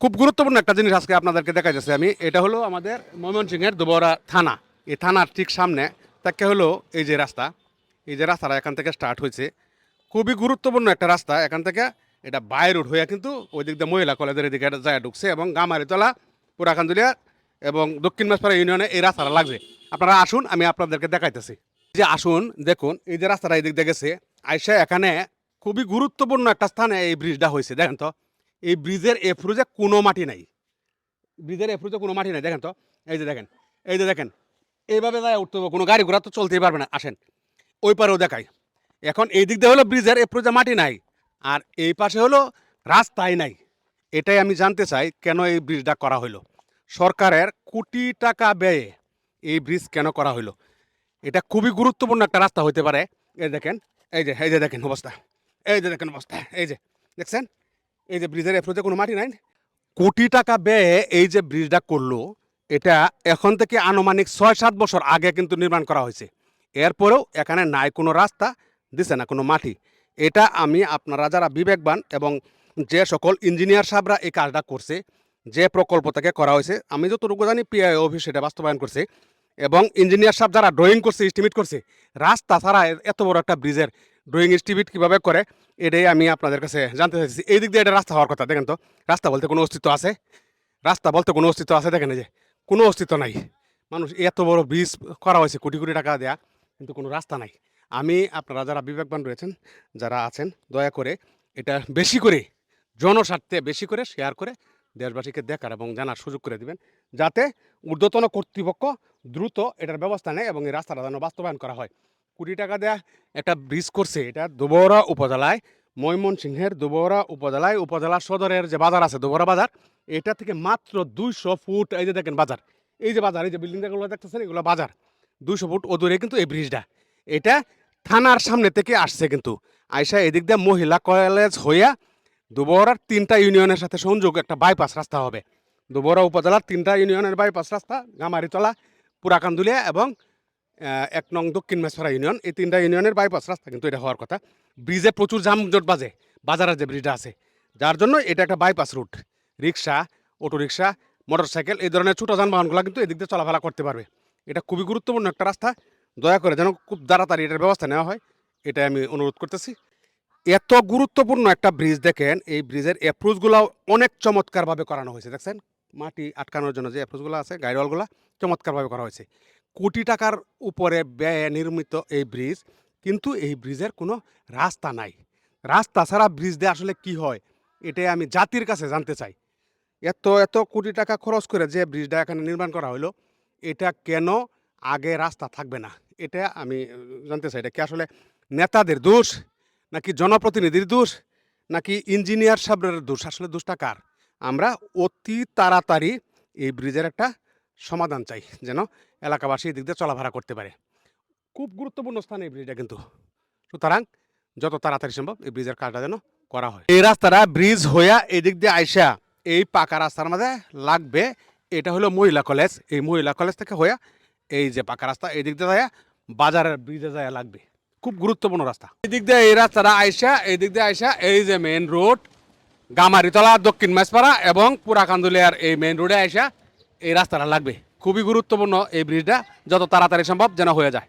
খুব গুরুত্বপূর্ণ একটা জিনিস আজকে আপনাদেরকে দেখা যাচ্ছে আমি, এটা হলো আমাদের ময়মনসিংহের দুবরা থানা। এই থানার ঠিক সামনে তাকে হলো এই যে রাস্তা, এই যে রাস্তাটা এখান থেকে স্টার্ট হয়েছে, খুবই গুরুত্বপূর্ণ একটা রাস্তা। এখান থেকে এটা বাই রোড হয়ে কিন্তু ওই দিক দিয়ে মহিলা কলেজের এদিকে এটা যায় ঢুকছে এবং গামারিতলা, পুরাকান্দুলিয়া এবং দক্ষিণ মাছপাড়া ইউনিয়নে এই রাস্তাটা লাগছে। আপনারা আসুন, আমি আপনাদেরকে দেখাইতেছি। যে আসুন দেখুন, এই যে রাস্তাটা এই দিক দিয়ে গেছে আইসা এখানে খুবই গুরুত্বপূর্ণ একটা স্থানে এই ব্রিজটা হয়েছে। দেখেন তো, এই ব্রিজের এফরুজে কোনো মাটি নাই, ব্রিজের এফরুজে কোনো মাটি নাই। দেখেন তো, এই যে দেখেন, এই যে দেখেন, এইভাবে যায় উঠতে হবে, কোনো গাড়ি ঘোড়া তো চলতেই পারবে না। আসেন ওই পারেও দেখাই। এখন এই দিক দিয়ে হলো ব্রিজের এফরুজে মাটি নাই, আর এই পাশে হলো রাস্তাই নাই। এটাই আমি জানতে চাই কেন এই ব্রিজটা করা হলো। সরকারের কোটি টাকা ব্যয়ে এই ব্রিজ কেন করা হলো? এটা খুবই গুরুত্বপূর্ণ একটা রাস্তা হতে পারে। এই দেখেন, এই যে দেখেন অবস্থা, এই যে দেখেন অবস্থা, এই যে দেখছেন, এই যে ব্রিজের এফরোজে কোনো মাটি নাই। কোটি টাকা ব্যয়ে এই যে ব্রিজটা করলো, এটা এখন থেকে আনুমানিক ৬-৭ বছর আগে কিন্তু নির্মাণ করা হয়েছে। এরপরেও এখানে নাই কোনো রাস্তা, দিছে না কোনো মাটি। এটা আমি আপনারা যারা বিবেকবান এবং যে সকল ইঞ্জিনিয়ার সাহেবরা এই কাজটা করছে, যে প্রকল্প থেকে করা হয়েছে, আমি যতটুকু জানি পিআই অফিস এটা বাস্তবায়ন করছে, এবং ইঞ্জিনিয়ার সাহেব যারা ড্রয়িং করছে, এস্টিমেট করছে, রাস্তা ছাড়া এত বড় একটা ব্রিজের ড্রয়িং এস্টিমেট কীভাবে করে, এটাই আমি আপনাদের কাছে জানতে চাইছি। এই দিক দিয়ে এটা রাস্তা হওয়ার কথা। দেখেন তো, রাস্তা বলতে কোনো অস্তিত্ব আছে? রাস্তা বলতে কোনো অস্তিত্ব আছে? দেখেন এই যে কোনো অস্তিত্ব নাই। মানুষ এত বড় ব্রিজ করা হয়েছে কোটি কোটি টাকা দেয়া, কিন্তু কোনো রাস্তা নাই। আমি আপনারা যারা বিবেকবান রয়েছেন, যারা আছেন, দয়া করে এটা বেশি করে জনস্বার্থে বেশি করে শেয়ার করে দেশবাসীকে দেখার এবং জানার সুযোগ করে দিবেন, যাতে ঊর্ধ্বতন কর্তৃপক্ষ দ্রুত এটার ব্যবস্থা নেয় এবং এই রাস্তাটা যেন বাস্তবায়ন করা হয়। কোটি টাকা দেয়া একটা ব্রিজ করছে, এটা দুবরা উপজেলায়, ময়মনসিংহের দুবরা উপজেলায়, উপজেলা সদরের যে বাজার আছে দুবরা বাজার, এটা থেকে মাত্র 200 ফুট, এই যে দেখেন বাজার, এই যে বাজার, এই যে বিল্ডিংগুলো দেখতেছেন, এগুলো বাজার। 200 ফুট দূরে কিন্তু এই ব্রিজটা, এটা থানার সামনে থেকে আসছে কিন্তু আইসা এদিক দিয়ে মহিলা কলেজ হইয়া দুবরার 3টা ইউনিয়নের সাথে সংযোগ একটা বাইপাস রাস্তা হবে। দুবরা উপজেলার 3টা ইউনিয়নের বাইপাস রাস্তা, গামারিতলা, পুরাকান্দুলিয়া এবং 1 নং দক্ষিণ মেছপাড়া ইউনিয়ন, এই 3টা ইউনিয়নের বাইপাস রাস্তা কিন্তু এটা হওয়ার কথা। ব্রিজে প্রচুর যানজট বাজে, বাজারের যে ব্রিজটা আছে, যার জন্য এটা একটা বাইপাস রুট। রিক্সা, অটোরিক্সা, মোটরসাইকেল, এই ধরনের ছোটো যানবাহনগুলো কিন্তু এদিক দিয়ে চলাফেরা করতে পারবে। এটা খুবই গুরুত্বপূর্ণ একটা রাস্তা। দয়া করে যেন খুব তাড়াতাড়ি এটার ব্যবস্থা নেওয়া হয়, এটাই আমি অনুরোধ করতেছি। এত গুরুত্বপূর্ণ একটা ব্রিজ, দেখেন এই ব্রিজের অ্যাপ্রোচগুলো অনেক চমৎকারভাবে করানো হয়েছে। দেখছেন, মাটি আটকানোর জন্য যে অ্যাপ্রোচগুলো আছে, গাইডওয়ালগুলো চমৎকারভাবে করা হয়েছে। কোটি টাকার উপরে ব্যয়ে নির্মিত এই ব্রিজ, কিন্তু এই ব্রিজের কোনো রাস্তা নাই। রাস্তা ছাড়া ব্রিজ দিয়ে আসলে কি হয়, এটাই আমি জাতির কাছে জানতে চাই। এত এত কোটি টাকা খরচ করে যে ব্রিজটা এখানে নির্মাণ করা হলো, এটা কেন আগে রাস্তা থাকবে না? এটা আমি জানতে চাই। এটা কি আসলে নেতাদের দোষ, নাকি জনপ্রতিনিধির দোষ, নাকি ইঞ্জিনিয়ার সাহেবের দোষ? আসলে দোষটা কার? আমরা অতি তাড়াতাড়ি এই ব্রিজের একটা সমাধান চাই, যেন এলাকাবাসী এদিক দিয়ে চলাফেরা করতে পারে। খুব গুরুত্বপূর্ণ স্থান এই ব্রিজটা কিন্তু। সুতরাং যত তাড়াতাড়ি সম্ভব এই ব্রিজের কাজটা যেন করা হয়। এই রাস্তাটা ব্রিজ হইয়া এদিক দিয়ে আইসা এই পাকা রাস্তার মাঝে লাগবে। এটা হলো মহিলা কলেজ, এই মহিলা কলেজ থেকে হইয়া এই যে পাকা রাস্তা, এই দিক দিয়ে যায় বাজারের ব্রিজে যায় লাগবে। খুব গুরুত্বপূর্ণ রাস্তা। এই দিক দিয়ে এই রাস্তাটা আইসা, এই দিক দিয়ে আইসা এই যে মেইন রোড, গামারিতলা, দক্ষিণ মেছপাড়া এবং পুরাকান্দুলিয়ার এই মেইন রোডে আইসা এই রাস্তাটা লাগবে। খুবই গুরুত্বপূর্ণ এই ব্রিজটা, যত তাড়াতাড়ি সম্ভব যেন হয়ে যায়।